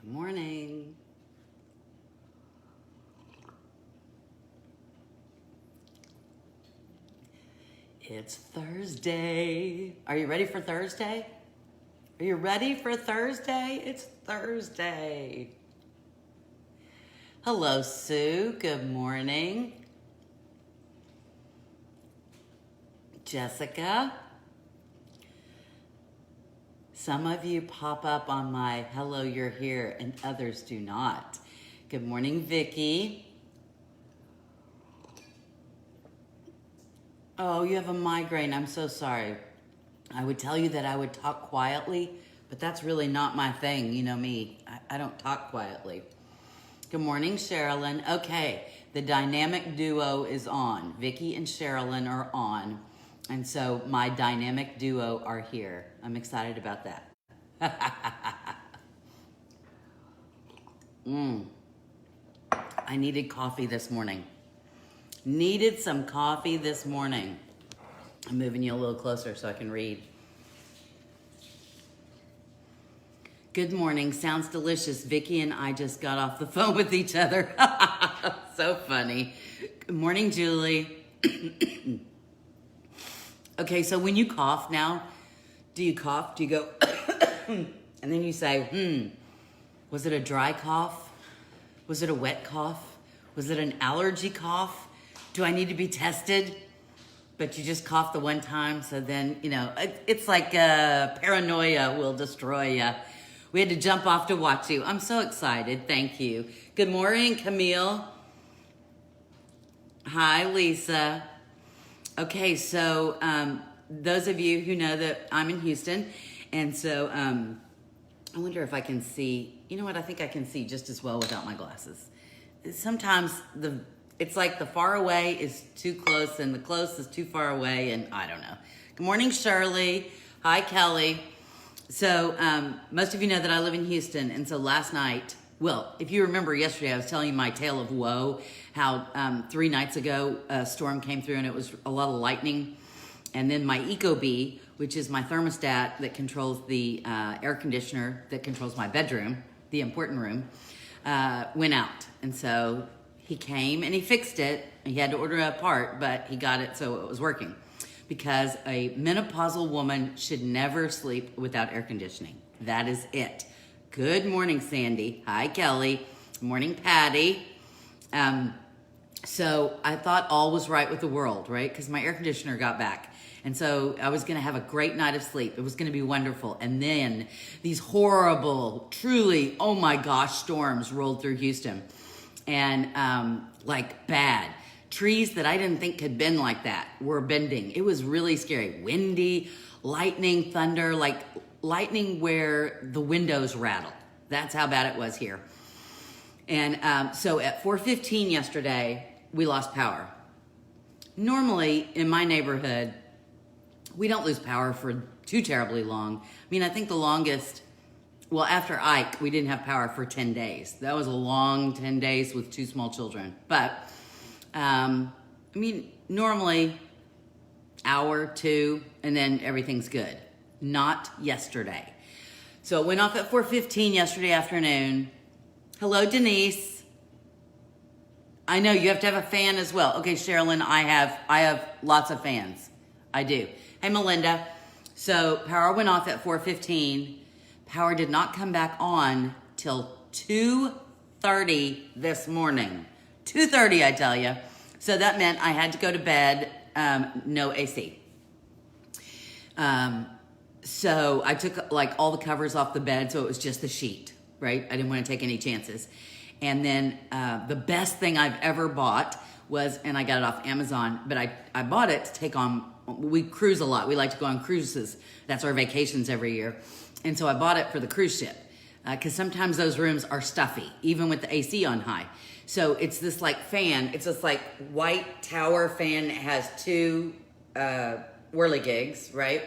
Morning. It's Thursday. Are you ready for Thursday? Are you ready for Thursday? It's Thursday. Hello, Sue. Good morning. Jessica. Some of you pop up on my hello, you're here, and others do not. Good morning, Vicky. Oh, you have a migraine. I'm so sorry. I would tell you that I would talk quietly, but that's really not my thing. You know me. I don't talk quietly. Good morning, Sherilyn. Okay, the dynamic duo is on. Vicky and Sherilyn are on. And so my dynamic duo are here. I'm excited about that. I needed coffee this morning. Needed some coffee this morning. I'm moving you a little closer so I can read. Good morning. Sounds delicious. Vicky and I just got off the phone with each other. So funny. Good morning, Julie. Okay, so when you cough now, do you cough? Do you go, and then you say, was it a dry cough? Was it a wet cough? Was it an allergy cough? Do I need to be tested? But you just cough the one time, so then, you know, it's like paranoia will destroy you. We had to jump off to watch you. I'm so excited. Thank you. Good morning, Camille. Hi, Lisa. Okay, so those of you who know that I'm in Houston, and so I wonder if I can see, you know what, I think I can see just as well without my glasses. Sometimes it's like the far away is too close and the close is too far away, and I don't know. Good morning, Shirley. Hi, Kelly. So most of you know that I live in Houston, and so last night, well, if you remember yesterday, I was telling you my tale of woe, how 3 nights ago a storm came through and it was a lot of lightning. And then my Ecobee, which is my thermostat that controls the air conditioner that controls my bedroom, the important room, went out. And so he came and he fixed it. He had to order a part, but he got it so it was working. Because a menopausal woman should never sleep without air conditioning. That is it. Good morning, Sandy. Hi, Kelly. Good morning, Patty. So I thought all was right with the world, right? Because my air conditioner got back. And so I was going to have a great night of sleep. It was going to be wonderful. And then these horrible, truly, oh my gosh, storms rolled through Houston. And like bad. Trees that I didn't think could bend like that were bending. It was really scary. Windy, lightning, thunder, like lightning where the windows rattled. That's how bad it was here. And so at 4:15 yesterday, we lost power. Normally, in my neighborhood, we don't lose power for too terribly long. I mean, I think the longest, well, after Ike, we didn't have power for 10 days. That was a long 10 days with 2 small children. But, I mean, normally, hour, 2, and then everything's good. Not yesterday. So it went off at 4:15 yesterday afternoon. Hello, Denise. I know you have to have a fan as well. Okay, Sherilyn, I have lots of fans. I do. Hey, Melinda. So power went off at 4:15. Power did not come back on till 2:30 this morning. 2:30, I tell you. So that meant I had to go to bed, no AC. So I took like all the covers off the bed, so it was just the sheet, right? I didn't want to take any chances. And then the best thing I've ever bought was, and I got it off Amazon, but I bought it to take on, we cruise a lot. We like to go on cruises. That's our vacations every year. And so I bought it for the cruise ship because sometimes those rooms are stuffy, even with the AC on high. So it's this like fan. It's this like white tower fan. It has 2 whirligigs, right?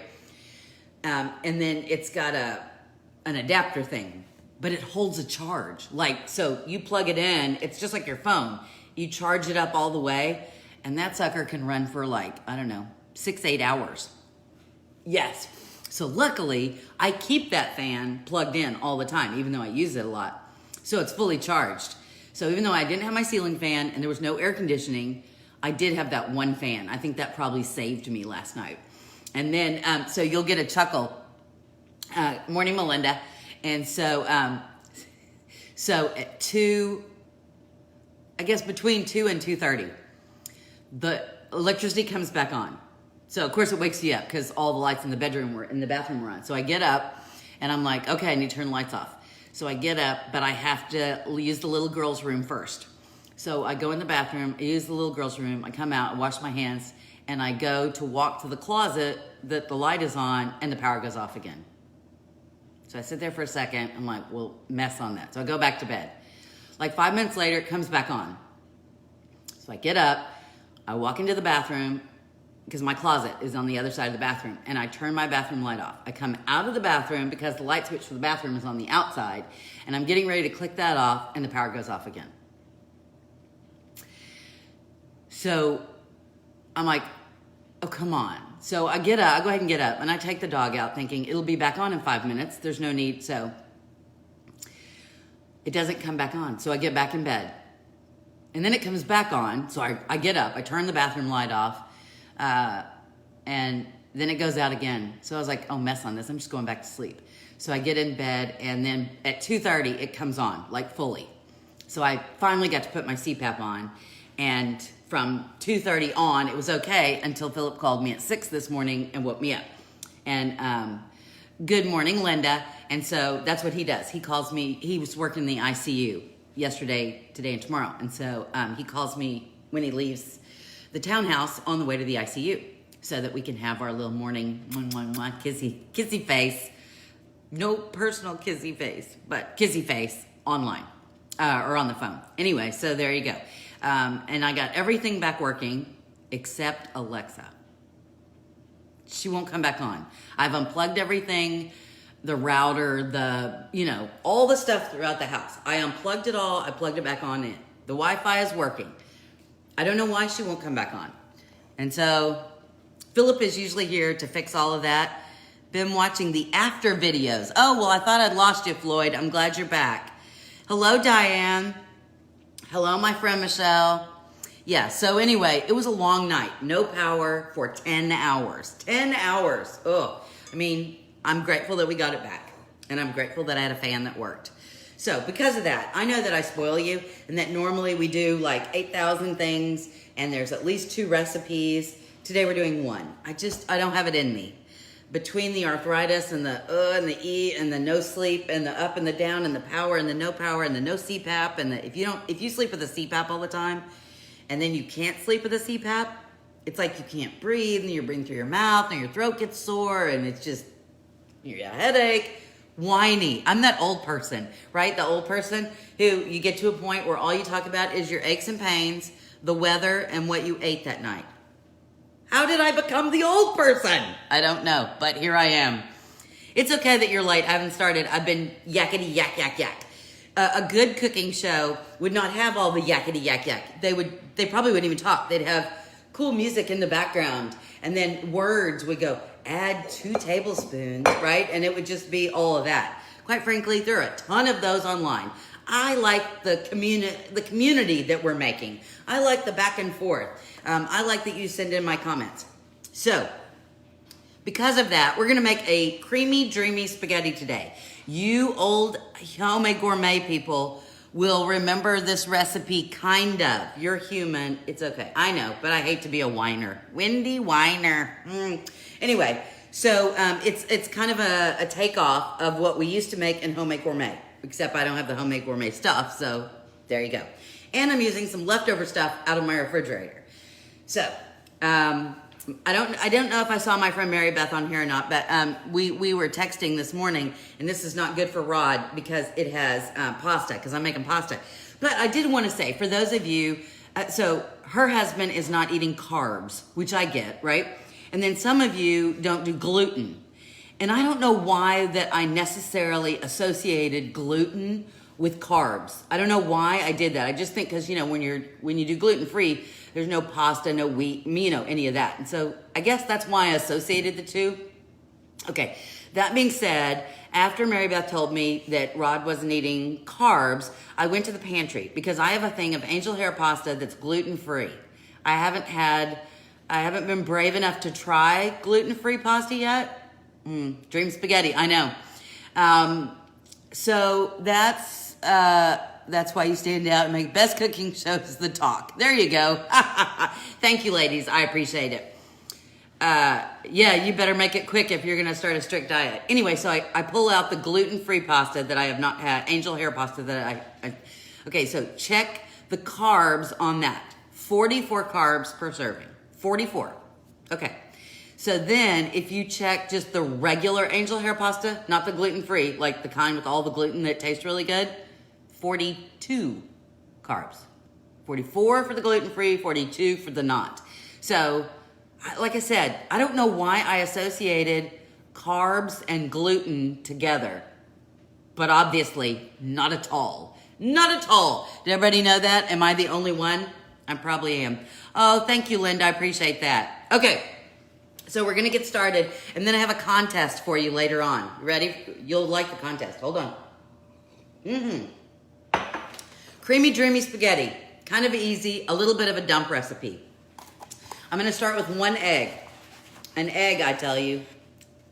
And then it's got an adapter thing, but it holds a charge. Like, so you plug it in, it's just like your phone. You charge it up all the way, and that sucker can run for like, I don't know, 6-8 hours. Yes. So luckily, I keep that fan plugged in all the time, even though I use it a lot. So it's fully charged. So even though I didn't have my ceiling fan and there was no air conditioning, I did have that one fan. I think that probably saved me last night. And then, so you'll get a chuckle. Morning, Melinda. And so at 2, I guess between 2 and 2:30, the electricity comes back on. So of course it wakes you up because all the lights in the bathroom were on. So I get up and I'm like, okay, I need to turn the lights off. So I get up, but I have to use the little girl's room first. So I go in the bathroom, I use the little girl's room, I come out, I wash my hands, and I go to walk to the closet that the light is on and the power goes off again. So I sit there for a second, I'm like, well, mess on that. So I go back to bed. Like 5 minutes later, it comes back on. So I get up, I walk into the bathroom, because my closet is on the other side of the bathroom, and I turn my bathroom light off. I come out of the bathroom because the light switch for the bathroom is on the outside, and I'm getting ready to click that off, and the power goes off again. So I'm like, oh, come on. So I get up, I go ahead and get up, and I take the dog out thinking it'll be back on in 5 minutes. There's no need, so it doesn't come back on. So I get back in bed, and then it comes back on. So I get up, I turn the bathroom light off, and then it goes out again. So I was like, oh, mess on this. I'm just going back to sleep. So I get in bed, and then at 2:30, it comes on, like fully. So I finally got to put my CPAP on, and from 2:30 on, it was okay until Philip called me at 6 this morning and woke me up. And good morning, Linda. And so that's what he does. He calls me. He was working in the ICU yesterday, today, and tomorrow. And so he calls me when he leaves the townhouse on the way to the ICU so that we can have our little morning kissy face. No personal kissy face, but kissy face online or on the phone. Anyway, so there you go. And I got everything back working except Alexa. She won't come back on. I've unplugged everything, the router, all the stuff throughout the house. I unplugged it all. I plugged it back on in. The Wi-Fi is working. I don't know why she won't come back on. And so Philip is usually here to fix all of that. Been watching the after videos. Oh, well, I thought I'd lost you, Floyd. I'm glad you're back. Hello, Diane. Hello, my friend Michelle. Yeah, so anyway, it was a long night. No power for 10 hours. 10 hours. Oh, I mean, I'm grateful that we got it back. And I'm grateful that I had a fan that worked. So because of that, I know that I spoil you and that normally we do like 8,000 things and there's at least 2 recipes. Today we're doing 1. I don't have it in me. Between the arthritis and the and the E and the no sleep and the up and the down and the power and the no power and the no CPAP and the if you sleep with a CPAP all the time and then you can't sleep with a CPAP, it's like you can't breathe and you're breathing through your mouth and your throat gets sore and it's just, you get a headache. Whiny. I'm that old person, right? The old person who you get to a point where all you talk about is your aches and pains, the weather, and what you ate that night. How did I become the old person? I don't know, but here I am. It's okay that you're late. I haven't started. I've been yakety yak yak yak. A good cooking show would not have all the yakety yak yak. They probably wouldn't even talk. They'd have cool music in the background, and then words would go, add 2 tablespoons, right? And it would just be all of that. Quite frankly, there are a ton of those online. I like the community that we're making. I like the back and forth. I like that you send in my comments. So, because of that, we're gonna make a creamy, dreamy spaghetti today. You old homemade gourmet people will remember this recipe, kind of. You're human, it's okay. I know, but I hate to be a whiner. Windy whiner. Anyway, so it's kind of a takeoff of what we used to make in Homemade Gourmet, except I don't have the Homemade Gourmet stuff, so there you go. And I'm using some leftover stuff out of my refrigerator. So, I don't know if I saw my friend Mary Beth on here or not, but we were texting this morning, and this is not good for Rod because it has pasta, because I'm making pasta. But I did want to say, for those of you, so her husband is not eating carbs, which I get, right? And then some of you don't do gluten. And I don't know why that I necessarily associated gluten with carbs. I don't know why I did that. I just think because, when you do gluten-free, there's no pasta, no wheat, any of that. And so I guess that's why I associated the two. Okay, That being said, after Mary Beth told me that Rod wasn't eating carbs, I went to the pantry because I have a thing of angel hair pasta that's gluten-free. I haven't been brave enough to try gluten-free pasta yet. Dream spaghetti, I know. So that's why you stand out and make best cooking shows the talk. There you go. Thank you, ladies. I appreciate it. Yeah, you better make it quick if you're going to start a strict diet. Anyway, so I pull out the gluten-free pasta that I have not had, angel hair pasta that okay, so check the carbs on that. 44 carbs per serving. 44. Okay. So then if you check just the regular angel hair pasta, not the gluten-free, like the kind with all the gluten that tastes really good, 42 carbs. 44 for the gluten-free, 42 for the not. So, like I said, I don't know why I associated carbs and gluten together, but obviously not at all. Not at all. Did everybody know that? Am I the only one? I probably am. Oh, thank you, Linda. I appreciate that. Okay, so we're going to get started, and then I have a contest for you later on. Ready? You'll like the contest. Hold on. Creamy, dreamy spaghetti. Kind of easy, a little bit of a dump recipe. I'm going to start with 1 egg. An egg, I tell you.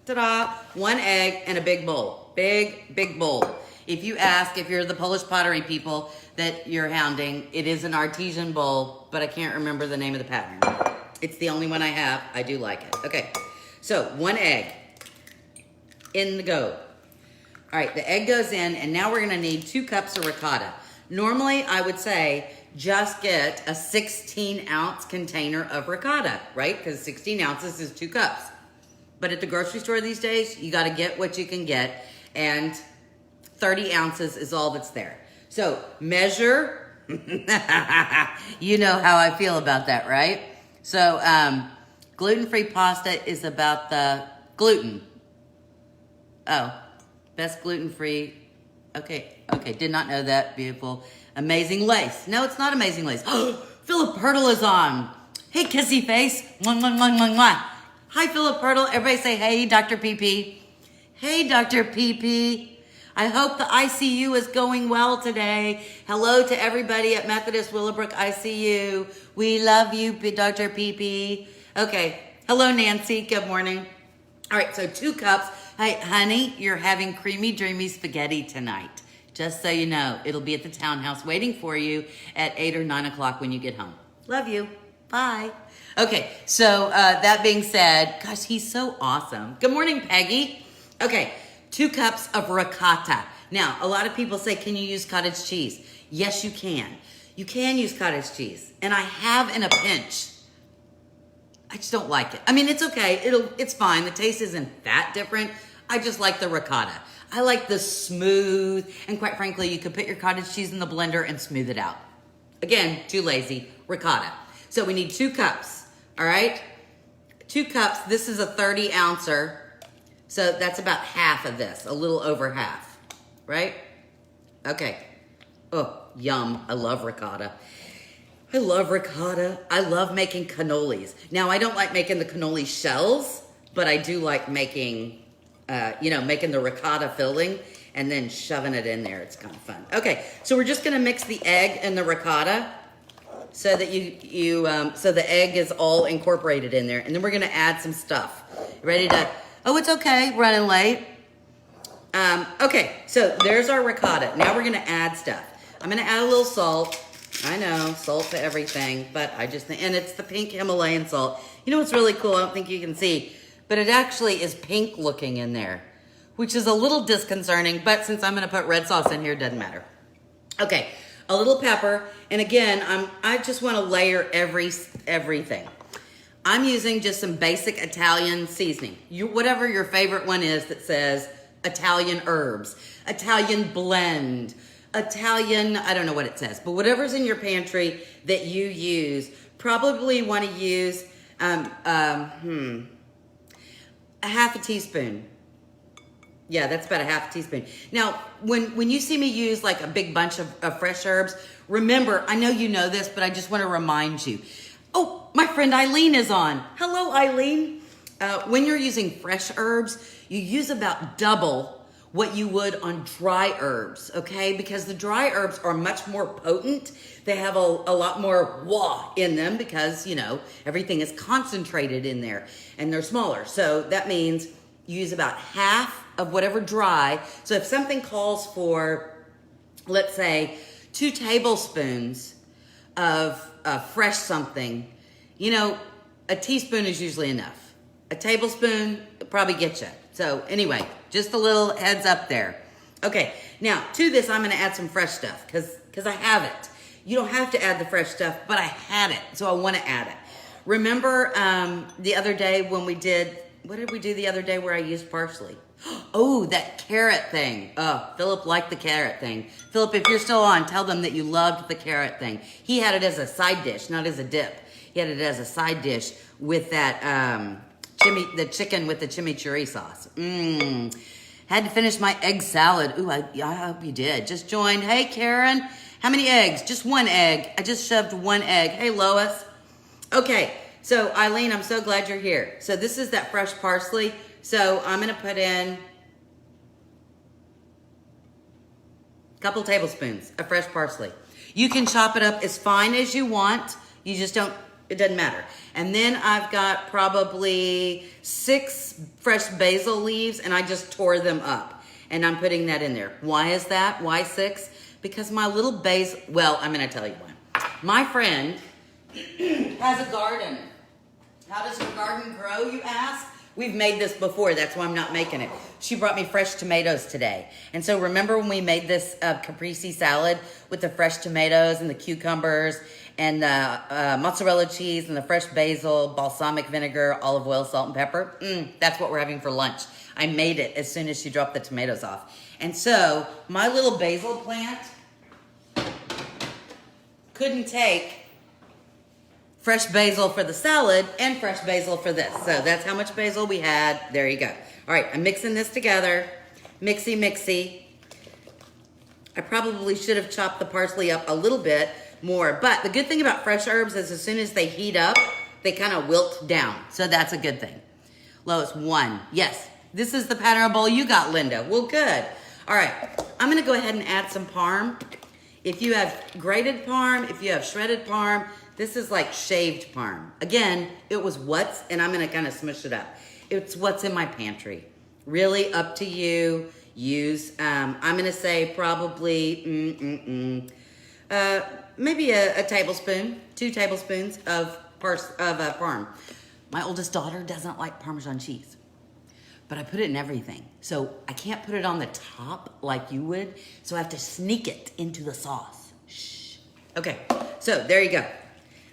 Ta-da! 1 egg and a big bowl. Big bowl. If you ask, if you're the Polish pottery people that you're hounding, it is an artesian bowl, but I can't remember the name of the pattern. It's the only one I have. I do like it. Okay, so 1 egg in the go. All right, the egg goes in, and now we're going to need 2 cups of ricotta. Normally, I would say just get a 16-ounce container of ricotta, right? Because 16 ounces is 2 cups. But at the grocery store these days, you got to get what you can get, and 30 ounces is all that's there. So measure. You know how I feel about that, right? So gluten-free pasta is about the gluten. Oh, best gluten-free. Okay, did not know that. Beautiful. Amazing lace. No, it's not amazing lace. Oh, Philip Hurdle is on. Hey, kissy face. Mwah, mwah, mwah, mwah, mwah. Hi, Philip Hurdle. Everybody say, hey, Dr. PP. Hey, Dr. PP. I hope the ICU is going well today. Hello to everybody at Methodist Willowbrook ICU. We love you, Dr. PP. Okay. Hello, Nancy. Good morning. All right, so 2 cups. Hey, honey, you're having creamy, dreamy spaghetti tonight. Just so you know, it'll be at the townhouse waiting for you at 8 or 9 o'clock when you get home. Love you. Bye. Okay, so that being said, gosh, he's so awesome. Good morning, Peggy. Okay, 2 cups of ricotta. Now, a lot of people say, can you use cottage cheese? Yes, you can. You can use cottage cheese. And I have in a pinch. I just don't like it. I mean, it's okay. It's fine. The taste isn't that different. I just like the ricotta. I like the smooth, and quite frankly, you could put your cottage cheese in the blender and smooth it out. Again, too lazy. Ricotta. So we need 2 cups, all right? 2 cups. This is a 30-ouncer, so that's about half of this, a little over half, right? Okay. Oh, yum. I love ricotta. I love ricotta. I love making cannolis. Now, I don't like making the cannoli shells, but I do like making, making the ricotta filling and then shoving it in there. It's kind of fun. Okay, so we're just going to mix the egg and the ricotta so that so the egg is all incorporated in there. And then we're going to add some stuff. Ready to, oh, it's okay, running late. Okay, so there's our ricotta. Now we're going to add stuff. I'm going to add a little salt. I know, salt to everything, but I just think, and it's the pink Himalayan salt. You know what's really cool? I don't think you can see, but it actually is pink looking in there, which is a little disconcerting, but since I'm going to put red sauce in here, it doesn't matter. Okay, a little pepper, and again, I just want to layer everything. I'm using just some basic Italian seasoning. Whatever your favorite one is that says Italian herbs, Italian blend, Italian, I don't know what it says, but whatever's in your pantry that you use, probably want to use a half a teaspoon. Yeah, that's about a half a teaspoon. Now, when you see me use like a big bunch of fresh herbs, remember, I know you know this, but I just want to remind you. Oh, my friend Eileen is on. Hello, Eileen. When you're using fresh herbs, you use about double what you would on dry herbs, okay? Because the dry herbs are much more potent. They have a lot more wah in them because, you know, everything is concentrated in there and they're smaller. So that means you use about half of whatever dry. So if something calls for, let's say, 2 tablespoons of fresh something, you know, a teaspoon is usually enough. A tablespoon will probably get you. So anyway, just a little heads up there. Okay, now to this, I'm gonna add some fresh stuff because I have it. You don't have to add the fresh stuff, but I had it, so I wanna add it. Remember the other day when we did, what did we do the other day where I used parsley? Oh, that carrot thing. Oh, Philip liked the carrot thing. Philip, if you're still on, tell them that you loved the carrot thing. He had it as a side dish, not as a dip. He had it as a side dish with that the chicken with the chimichurri sauce. Had to finish my egg salad. Ooh, I hope you did. Just joined. Hey, Karen. How many eggs? Just 1 egg. I just shoved 1 egg. Hey, Lois. Okay, so Eileen, I'm so glad you're here. So this is that fresh parsley. So I'm gonna put in a couple tablespoons of fresh parsley. You can chop it up as fine as you want. You just don't, it doesn't matter. And then I've got probably 6 fresh basil leaves and I just tore them up. And I'm putting that in there. Why is that? Why 6? Because my little basil, well, I'm gonna tell you why. My friend has a garden. How does her garden grow, you ask? We've made this before, that's why I'm not making it. She brought me fresh tomatoes today. And so remember when we made this caprese salad with the fresh tomatoes and the cucumbers and the mozzarella cheese and the fresh basil, balsamic vinegar, olive oil, salt, and pepper? That's what we're having for lunch. I made it as soon as she dropped the tomatoes off. And so my little basil plant couldn't take fresh basil for the salad and fresh basil for this. So that's how much basil we had. There you go. All right, I'm mixing this together. Mixy, mixy. I probably should have chopped the parsley up a little bit more, but the good thing about fresh herbs is as soon as they heat up, they kind of wilt down. So that's a good thing. Lois, 1. Yes, this is the pattern bowl you got, Linda. Well, good. All right, I'm gonna go ahead and add some parm. If you have grated parm, if you have shredded parm, this is like shaved parm. Again, it was what's, and I'm gonna kind of smush it up. It's what's in my pantry. Really up to you. Use, I'm gonna say probably, maybe a tablespoon, 2 tablespoons of parm. My oldest daughter doesn't like Parmesan cheese, but I put it in everything. So I can't put it on the top like you would, so I have to sneak it into the sauce. Shh. Okay, so there you go.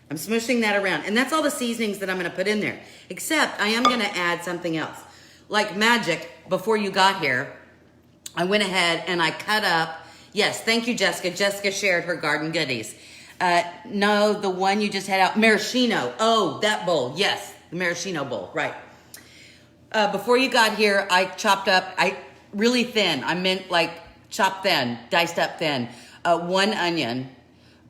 I'm smushing that around. And that's all the seasonings that I'm gonna put in there. Except I am gonna add something else. Like magic, before you got here, I went ahead and I cut up, yes, thank you, Jessica. Jessica shared her garden goodies. No, the one you just had out, maraschino. Oh, that bowl, yes, the maraschino bowl, right. Before you got here, I chopped up, really thin. I meant like chopped thin, diced up thin. 1 onion.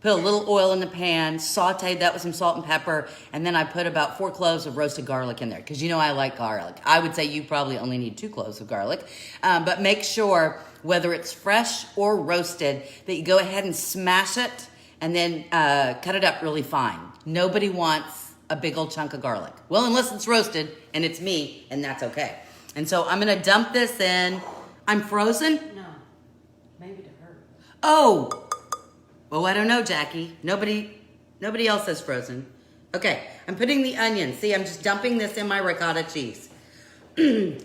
Put a little oil in the pan, sauteed that with some salt and pepper, and then I put about 4 cloves of roasted garlic in there, because you know I like garlic. I would say you probably only need 2 cloves of garlic, but make sure, whether it's fresh or roasted, that you go ahead and smash it, and then cut it up really fine. Nobody wants a big old chunk of garlic. Well, unless it's roasted, and it's me, and that's okay. And so I'm gonna dump this in. I'm frozen? No, maybe to her. Oh! Oh, I don't know, Jackie. Nobody else is frozen. Okay, I'm putting the onion. See, I'm just dumping this in my ricotta cheese. And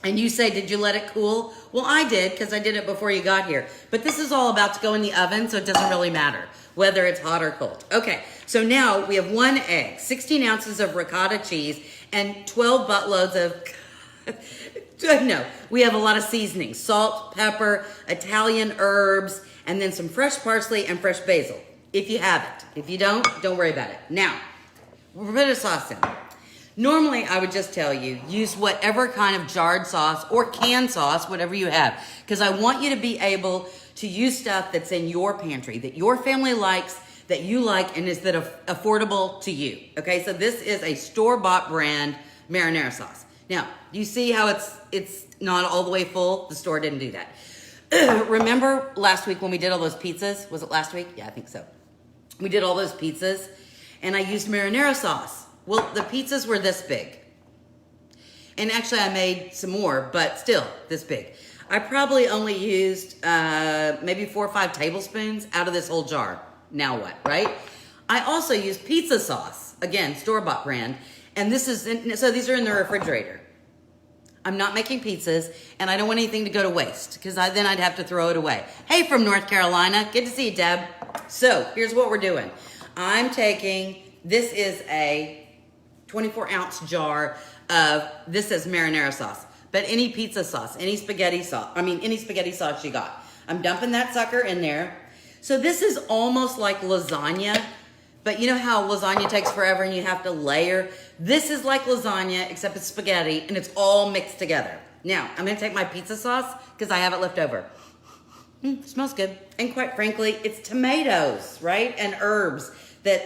you say, did you let it cool? Well, I did, because I did it before you got here. But this is all about to go in the oven, so it doesn't really matter whether it's hot or cold. Okay, so now we have 1 egg, 16 ounces of ricotta cheese, and 12 buttloads of, no, we have a lot of seasonings. Salt, pepper, Italian herbs, and then some fresh parsley and fresh basil, if you have it. If you don't worry about it. Now, we'll put a sauce in. Normally, I would just tell you, use whatever kind of jarred sauce or canned sauce, whatever you have, because I want you to be able to use stuff that's in your pantry, that your family likes, that you like, and is that affordable to you. Okay, so this is a store-bought brand marinara sauce. Now, you see how it's not all the way full? The store didn't do that. Remember last week when we did all those pizzas? Was it last week? Yeah, I think so. We did all those pizzas, and I used marinara sauce. Well, the pizzas were this big. And actually, I made some more, but still this big. I probably only used maybe 4 or 5 tablespoons out of this whole jar. Now what, right? I also used pizza sauce, again, store-bought brand, and so these are in the refrigerator. I'm not making pizzas, and I don't want anything to go to waste, because then I'd have to throw it away. Hey, from North Carolina, good to see you, Deb. So here's what we're doing. This is a 24-ounce jar of, this is marinara sauce, but any pizza sauce, any spaghetti sauce you got. I'm dumping that sucker in there. So this is almost like lasagna, but you know how lasagna takes forever and you have to layer? This is like lasagna, except it's spaghetti, and it's all mixed together. Now, I'm gonna take my pizza sauce, because I have it left over. Smells good. And quite frankly, it's tomatoes, right? And herbs.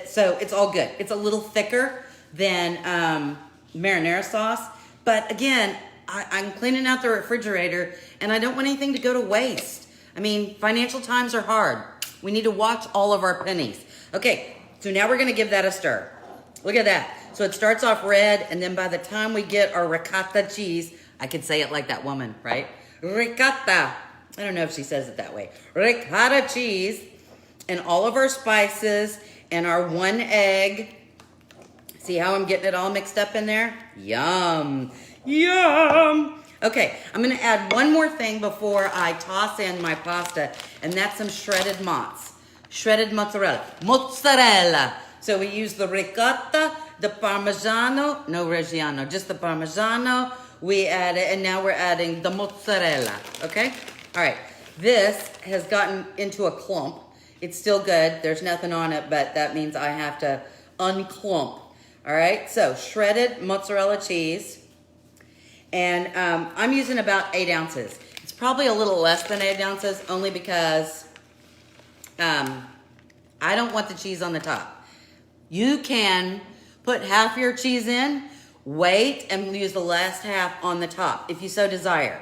So it's all good. It's a little thicker than marinara sauce. But again, I'm cleaning out the refrigerator, and I don't want anything to go to waste. I mean, financial times are hard. We need to watch all of our pennies. Okay, so now we're gonna give that a stir. Look at that. So it starts off red, and then by the time we get our ricotta cheese, I could say it like that woman, right? Ricotta. I don't know if she says it that way. Ricotta cheese, and all of our spices, and our 1 egg. See how I'm getting it all mixed up in there? Yum. Yum. Okay, I'm gonna add one more thing before I toss in my pasta, and that's some shredded mozz. Shredded mozzarella. Mozzarella. So we use the ricotta, the Parmesano, no Reggiano, just the Parmesano. We add it, and now we're adding the mozzarella, okay? All right, this has gotten into a clump. It's still good, there's nothing on it, but that means I have to unclump. All right, so shredded mozzarella cheese. And I'm using about 8 ounces. It's probably a little less than 8 ounces, only because I don't want the cheese on the top. You can put half your cheese in, wait, and use the last half on the top, if you so desire.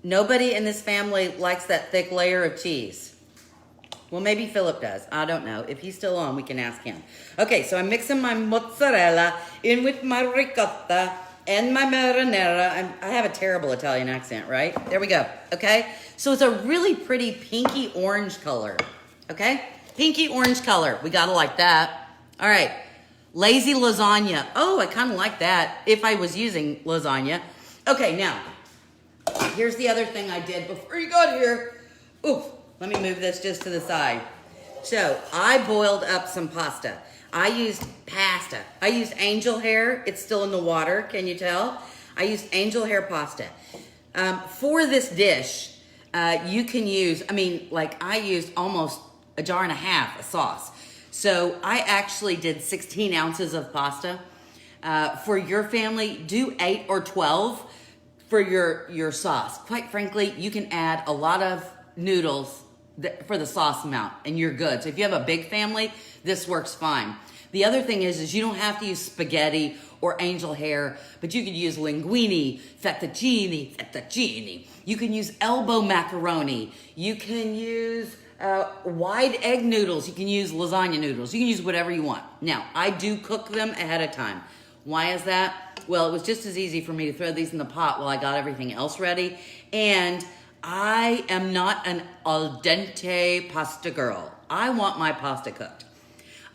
Nobody in this family likes that thick layer of cheese. Well, maybe Philip does. I don't know. If he's still on, we can ask him. Okay, so I'm mixing my mozzarella in with my ricotta and my marinara. I have a terrible Italian accent, right? There we go, okay? So it's a really pretty pinky orange color, okay? Pinky orange color. We gotta like that. All right, lazy lasagna. Oh, I kind of like that if I was using lasagna. Okay, now, here's the other thing I did before you got here. Oof. Let me move this just to the side. So I boiled up some pasta. I used pasta. I used angel hair. It's still in the water. Can you tell? I used angel hair pasta. For this dish, you can use, I used almost a jar and a half of sauce. So I actually did 16 ounces of pasta. For your family, do 8 or 12 for your sauce. Quite frankly, you can add a lot of noodles for the sauce amount, and you're good. So if you have a big family, this works fine. The other thing is you don't have to use spaghetti or angel hair, but you could use linguine, fettuccine. You can use elbow macaroni. You can use wide egg noodles. You can use lasagna noodles. You can use whatever you want. Now, I do cook them ahead of time. Why is that? Well, it was just as easy for me to throw these in the pot while I got everything else ready. And I am not an al dente pasta girl. I want my pasta cooked.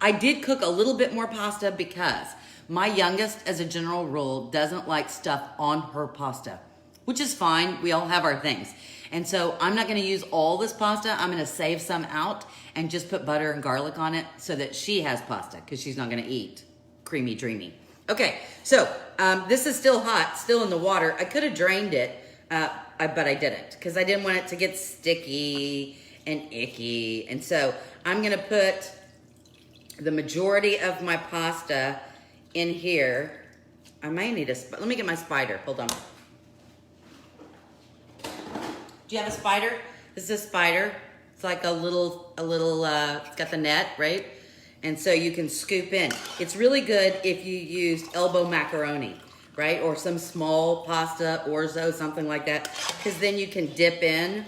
I did cook a little bit more pasta because my youngest, as a general rule, doesn't like stuff on her pasta, which is fine. We all have our things. And so I'm not gonna use all this pasta. I'm gonna save some out and just put butter and garlic on it so that she has pasta, because she's not gonna eat creamy dreamy. Okay, so this is still hot, still in the water. I could have drained it, but I didn't, because I didn't want it to get sticky and icky. And so I'm gonna put the majority of my pasta in here. I may need let me get my spider, hold on. Do you have a spider? This is a spider. It's like a little, it's got the net, right? And so you can scoop in. It's really good if you used elbow macaroni. right? Or some small pasta, orzo, something like that. Because then you can dip in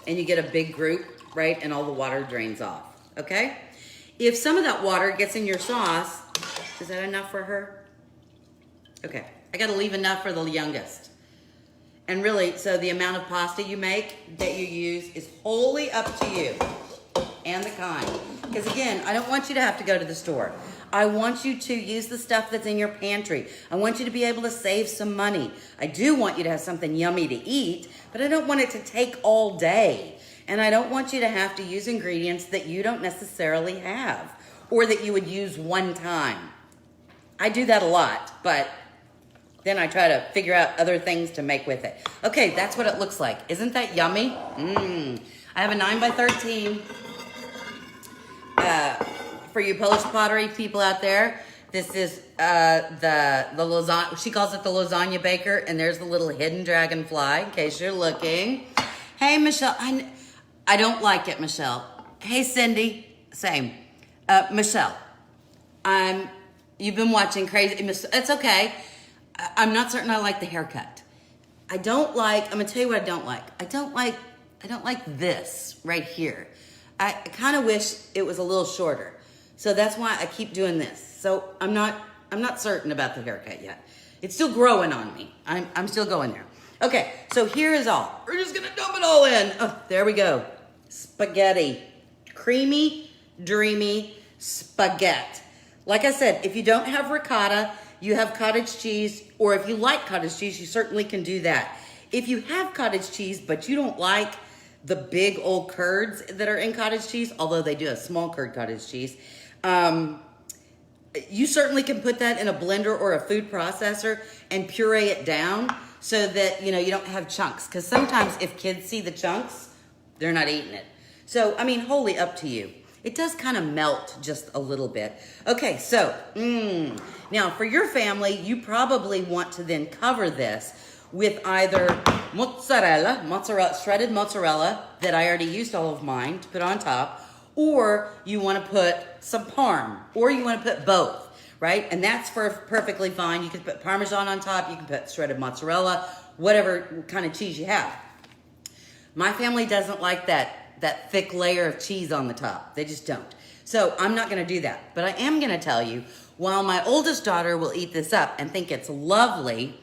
and you get a big group, right? And all the water drains off, okay? If some of that water gets in your sauce, is that enough for her? Okay, I gotta leave enough for the youngest. And really, so the amount of pasta you make that you use is wholly up to you and the kind. Because again, I don't want you to have to go to the store. I want you to use the stuff that's in your pantry. I want you to be able to save some money. I do want you to have something yummy to eat, but I don't want it to take all day. And I don't want you to have to use ingredients that you don't necessarily have or that you would use one time. I do that a lot, but then I try to figure out other things to make with it. Okay, that's what it looks like. Isn't that yummy? I have a 9 by 13. For you Polish pottery people out there, this is the lasagna. She calls it the lasagna baker, and there's the little hidden dragonfly, in case you're looking. Hey, Michelle. I don't like it, Michelle. Hey, Cindy. Same. Michelle, you've been watching Crazy. It's okay. I'm not certain I like the haircut. I'm gonna tell you what I don't like. I don't like this right here. I kind of wish it was a little shorter. So that's why I keep doing this. So I'm not certain about the haircut yet. It's still growing on me. I'm still going there. Okay, so here is all. We're just gonna dump it all in. Oh, there we go. Spaghetti. Creamy, dreamy spaghetti. Like I said, if you don't have ricotta, you have cottage cheese, or if you like cottage cheese, you certainly can do that. If you have cottage cheese, but you don't like the big old curds that are in cottage cheese, although they do have small curd cottage cheese, you certainly can put that in a blender or a food processor and puree it down so that, you don't have chunks. Because sometimes if kids see the chunks, they're not eating it. So, wholly up to you. It does kind of melt just a little bit. Okay, so, now for your family, you probably want to then cover this with either mozzarella, shredded mozzarella, that I already used all of mine to put on top, or you want to put some parm, or you want to put both, right? And that's perfectly fine. You can put Parmesan on top, you can put shredded mozzarella, whatever kind of cheese you have. My family doesn't like that thick layer of cheese on the top. They just don't. So I'm not going to do that. But I am going to tell you, while my oldest daughter will eat this up and think it's lovely,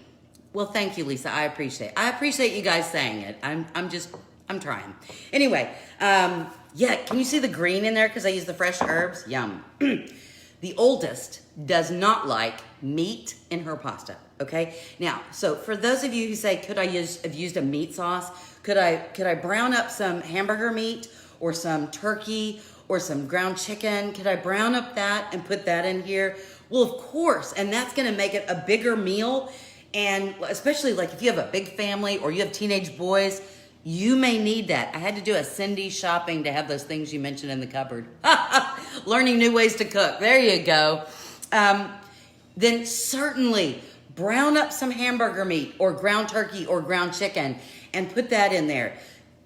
well, thank you, Lisa. I appreciate it. I appreciate you guys saying it. I'm trying. Anyway, yeah, can you see the green in there because I use the fresh herbs? Yum. The oldest does not like meat in her pasta, okay? Now, so for those of you who say, could I have used a meat sauce? Could I brown up some hamburger meat or some turkey or some ground chicken? Could I brown up that and put that in here? Well, of course, and that's gonna make it a bigger meal. And especially like if you have a big family or you have teenage boys, you may need that. I had to do a Cindy shopping to have those things you mentioned in the cupboard. Learning new ways to cook. There you go. Then certainly brown up some hamburger meat or ground turkey or ground chicken and put that in there.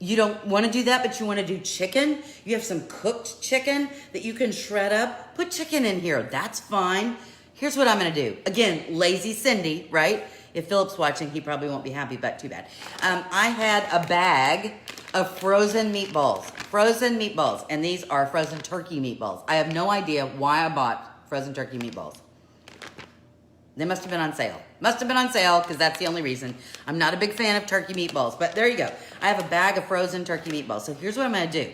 You don't want to do that, but you want to do chicken. You have some cooked chicken that you can shred up. Put chicken in here. That's fine. Here's what I'm going to do. Again, lazy Cindy, right? If Philip's watching, he probably won't be happy, but too bad. I had a bag of frozen meatballs, and these are frozen turkey meatballs. I have no idea why I bought frozen turkey meatballs. They must have been on sale. Must have been on sale because that's the only reason. I'm not a big fan of turkey meatballs, but there you go. I have a bag of frozen turkey meatballs. So here's what I'm going to do.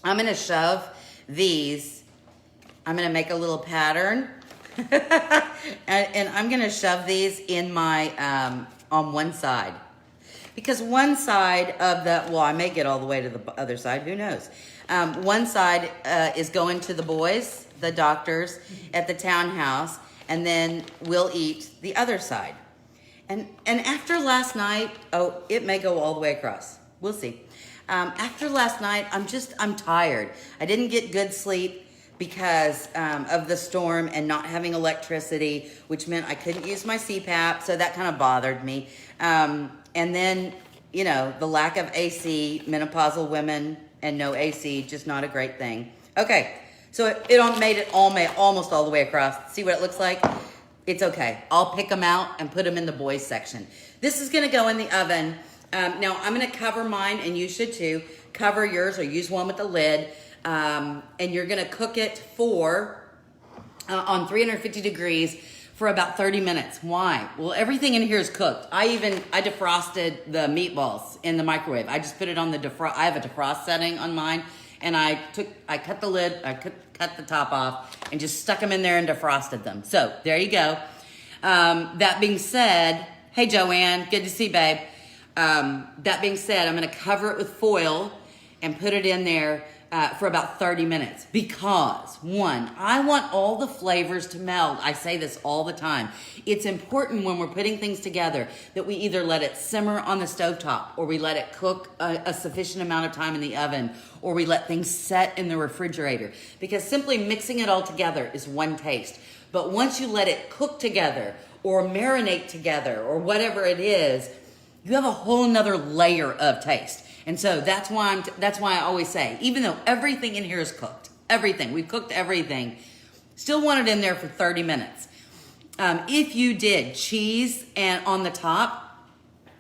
I'm going to shove these. I'm going to make a little pattern. and I'm going to shove these in my, on one side. Because one side of I may get all the way to the other side. Who knows? One side is going to the boys, the doctors, at the townhouse. And then we'll eat the other side. And after last night, it may go all the way across. We'll see. After last night, I'm tired. I didn't get good sleep because of the storm and not having electricity, which meant I couldn't use my CPAP, so that kind of bothered me. And then, the lack of AC, menopausal women and no AC, just not a great thing. Okay. So it made it almost all the way across. See what it looks like? It's okay. I'll pick them out and put them in the boys section. This is gonna go in the oven. Now I'm gonna cover mine, and you should too. Cover yours or use one with the lid. And you're gonna cook it for, on 350 degrees for about 30 minutes. Why? Well, everything in here is cooked. I defrosted the meatballs in the microwave. I just put it on the I have a defrost setting on mine, and I cut the lid, cut the top off, and just stuck them in there and defrosted them. So there you go. That being said, hey Joanne, good to see you, babe. That being said, I'm gonna cover it with foil and put it in there for about 30 minutes because, one, I want all the flavors to meld. I say this all the time. It's important when we're putting things together that we either let it simmer on the stovetop, or we let it cook a sufficient amount of time in the oven, or we let things set in the refrigerator, because simply mixing it all together is one taste. But once you let it cook together or marinate together or whatever it is, you have a whole nother layer of taste. And so that's why I always say, even though everything in here is cooked, we've cooked everything, still want it in there for 30 minutes. If you did cheese and on the top,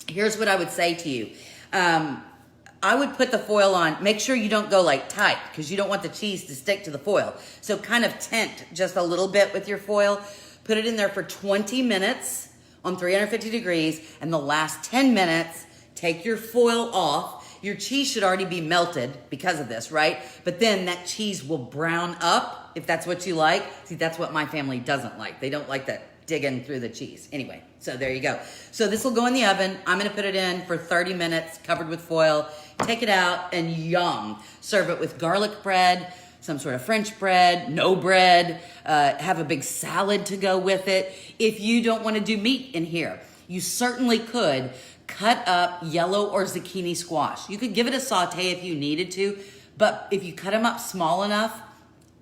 here's what I would say to you. I would put the foil on. Make sure you don't go like tight, because you don't want the cheese to stick to the foil. So kind of tent just a little bit with your foil. Put it in there for 20 minutes on 350 degrees, and the last 10 minutes, take your foil off. Your cheese should already be melted because of this, right? But then that cheese will brown up if that's what you like. See, that's what my family doesn't like. They don't like that digging through the cheese. Anyway, so there you go. So this will go in the oven. I'm gonna put it in for 30 minutes, covered with foil. Take it out and yum. Serve it with garlic bread, some sort of French bread, no bread. Have a big salad to go with it. If you don't wanna do meat in here, you certainly could cut up yellow or zucchini squash. You could give it a saute if you needed to, but if you cut them up small enough,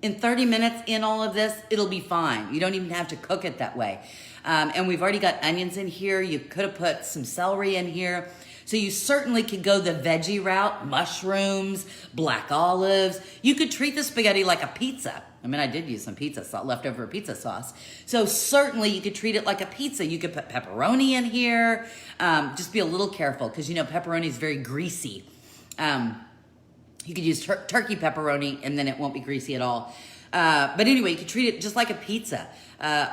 in 30 minutes in all of this, it'll be fine. You don't even have to cook it that way. And we've already got onions in here. You could have put some celery in here. So you certainly could go the veggie route, mushrooms, black olives. You could treat the spaghetti like a pizza. I mean, I did use some pizza sauce, leftover pizza sauce. So certainly you could treat it like a pizza. You could put pepperoni in here. Just be a little careful, because you know pepperoni is very greasy. You could use turkey pepperoni, and then it won't be greasy at all. But anyway, you could treat it just like a pizza.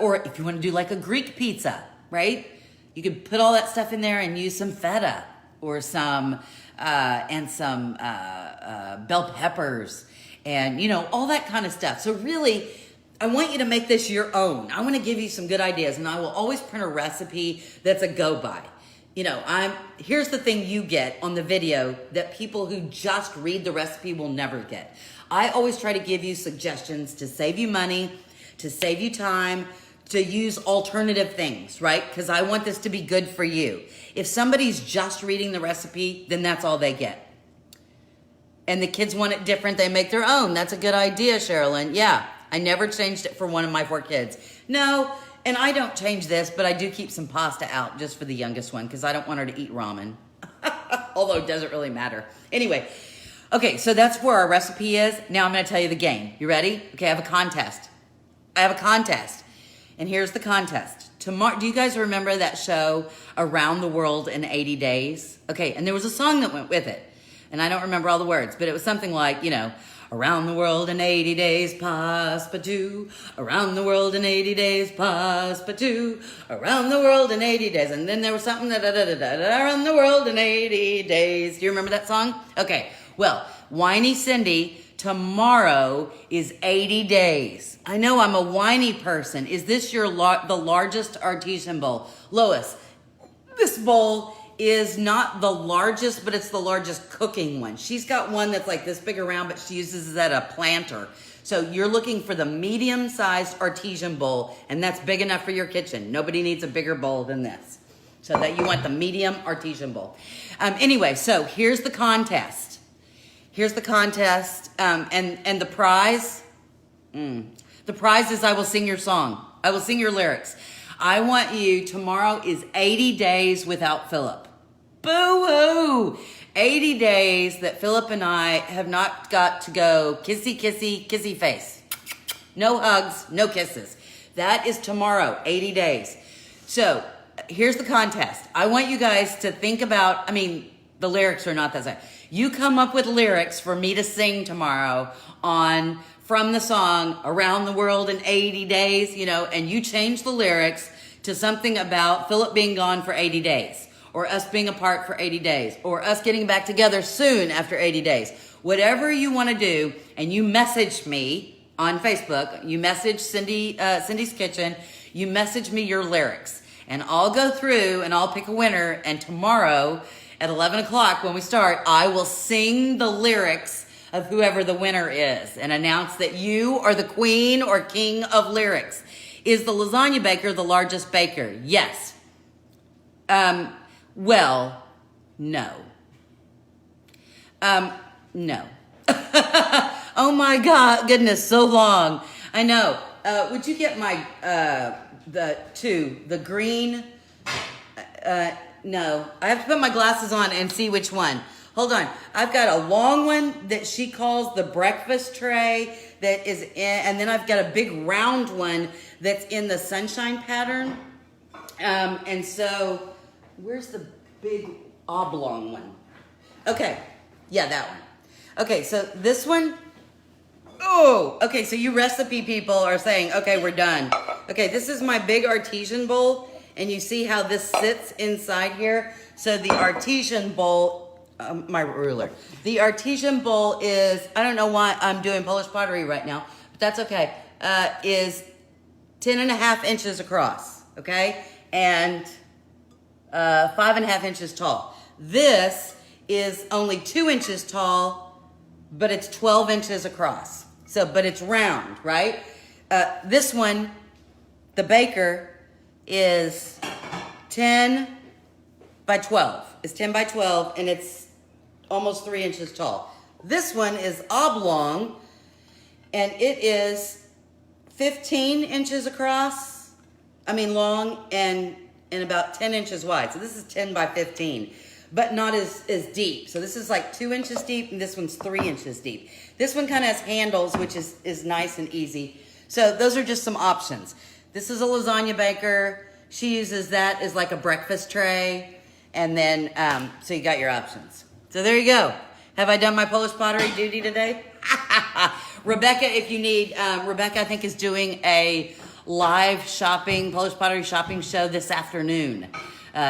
Or if you want to do like a Greek pizza, right? You could put all that stuff in there and use some feta or some bell peppers, and you know, all that kind of stuff. So really, I want you to make this your own. I want to give you some good ideas, and I will always print a recipe that's a go by. You know, here's the thing you get on the video that people who just read the recipe will never get. I always try to give you suggestions to save you money, to save you time, to use alternative things, right? Because I want this to be good for you. If somebody's just reading the recipe, then that's all they get. And the kids want it different, they make their own. That's a good idea, Sherilyn. Yeah, I never changed it for one of my 4 kids. No, and I don't change this, but I do keep some pasta out just for the youngest one, because I don't want her to eat ramen. Although it doesn't really matter. Anyway, okay, so that's where our recipe is. Now I'm gonna tell you the game. You ready? Okay, I have a contest. And here's the contest. Tomorrow, do you guys remember that show, Around the World in 80 Days? Okay, and there was a song that went with it. And I don't remember all the words, but it was something like, you know, around the world in 80 days, pass but two. Around the world in 80 days, pass but two. Around the world in 80 days. And then there was something, around the world in 80 days. Do you remember that song? Okay, well, Whiny Cindy, tomorrow is 80 days. I know I'm a whiny person. Is this the largest artesian bowl? Lois, this bowl is not the largest, but it's the largest cooking one. She's got one that's like this big around, but she uses it at a planter. So you're looking for the medium-sized artesian bowl, and that's big enough for your kitchen. Nobody needs a bigger bowl than this. So that you want the medium artesian bowl. Anyway, so here's the contest. Here's the contest, and the prize. The prize is I will sing your song. I will sing your lyrics. I want you, tomorrow is 80 days without Philip. Boo-hoo! 80 days that Philip and I have not got to go kissy, kissy, kissy face. No hugs, no kisses. That is tomorrow, 80 days. So here's the contest. I want you guys to think about, the lyrics are not that same. You come up with lyrics for me to sing tomorrow from the song Around the World in 80 Days, and you change the lyrics to something about Philip being gone for 80 days, or us being apart for 80 days, or us getting back together soon after 80 days. Whatever you want to do, and you message me on Facebook, you message Cindy's Kitchen, you message me your lyrics, and I'll go through and I'll pick a winner, and tomorrow at 11 o'clock when we start, I will sing the lyrics of whoever the winner is and announce that you are the queen or king of lyrics. Is the lasagna baker the largest baker? Yes. Well, no. No. Oh my God, goodness, so long. I know. Would you get my, the green? No, I have to put my glasses on and see which one. Hold on. I've got a long one that she calls the breakfast tray that is in, and then I've got a big round one that's in the sunshine pattern. And so, where's the big oblong one? Okay. Yeah, that one. Okay, so this one. Oh, okay, so you recipe people are saying, okay, we're done. Okay, this is my big artesian bowl, and you see how this sits inside here? So the artesian bowl, my ruler. The artesian bowl is, I don't know why I'm doing Polish pottery right now, but that's okay, is 10.5 inches across, okay? And 5.5 inches tall. This is only 2 inches tall, but it's 12 inches across. So, but it's round, right? This one, the baker, is 10 by 12. It's 10 by 12, and it's almost 3 inches tall. This one is oblong, and it is 15 inches across, long, and about 10 inches wide. So this is 10 by 15. But not as deep. So this is like 2 inches deep, and this one's 3 inches deep. This one kind of has handles, which is nice and easy. So those are just some options. This is a lasagna baker. She uses that as like a breakfast tray. And then, so you got your options. So there you go. Have I done my Polish pottery duty today? Rebecca, if you need, Rebecca, I think, is doing a live Polish pottery shopping show this afternoon.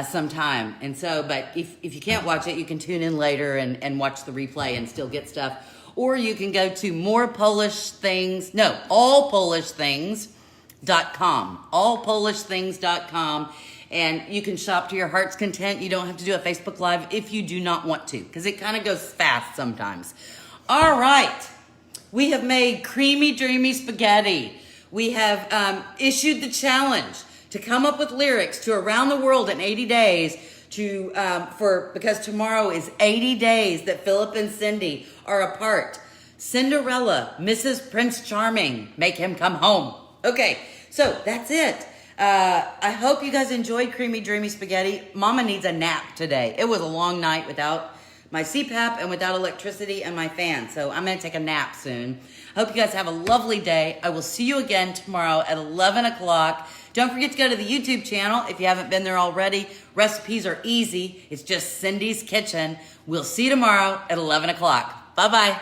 Sometime. And so, but if you can't watch it, you can tune in later and watch the replay and still get stuff. Or you can go to allpolishthings.com. Allpolishthings.com. And you can shop to your heart's content. You don't have to do a Facebook Live if you do not want to, because it kind of goes fast sometimes. All right. We have made creamy, dreamy spaghetti. We have issued the challenge to come up with lyrics to Around the World in 80 days because tomorrow is 80 days that Philip and Cindy are apart. Cinderella, Mrs. Prince Charming, make him come home. Okay, so that's it. I hope you guys enjoyed Creamy Dreamy Spaghetti. Mama needs a nap today. It was a long night without my CPAP and without electricity and my fan, so I'm going to take a nap soon. Hope you guys have a lovely day. I will see you again tomorrow at 11 o'clock. Don't forget to go to the YouTube channel if you haven't been there already. Recipes are easy. It's just Cindy's Kitchen. We'll see you tomorrow at 11 o'clock. Bye-bye.